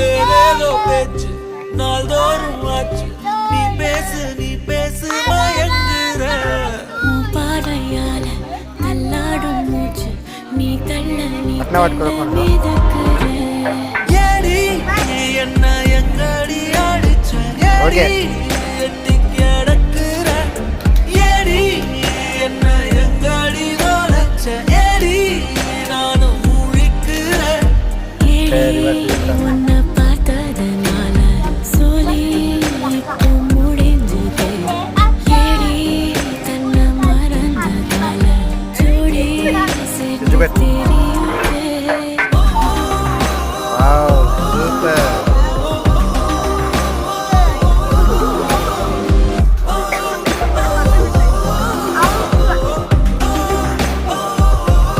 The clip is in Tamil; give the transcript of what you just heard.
ஏதேதோ பேச்சு நாள்தோறும் ஆச்சு நீ பேசு மயங்குற பாடையால தள்ளாடும் மூச்சு நீ தள்ள நீ மிதக்குற ஏடி என்ன எங்கடி அடிச்ச ஏடி எட்டி கிடக்குற ஏடி என்ன எங்கடி தொலைச்ச ஏடி நானும் முழிக்கிறேன் உன்னை பார்த்ததனால சொல்லி இப்போ முடிஞ்சது ஏடி தன்னை மறந்ததால ஜோடி சேர்த்து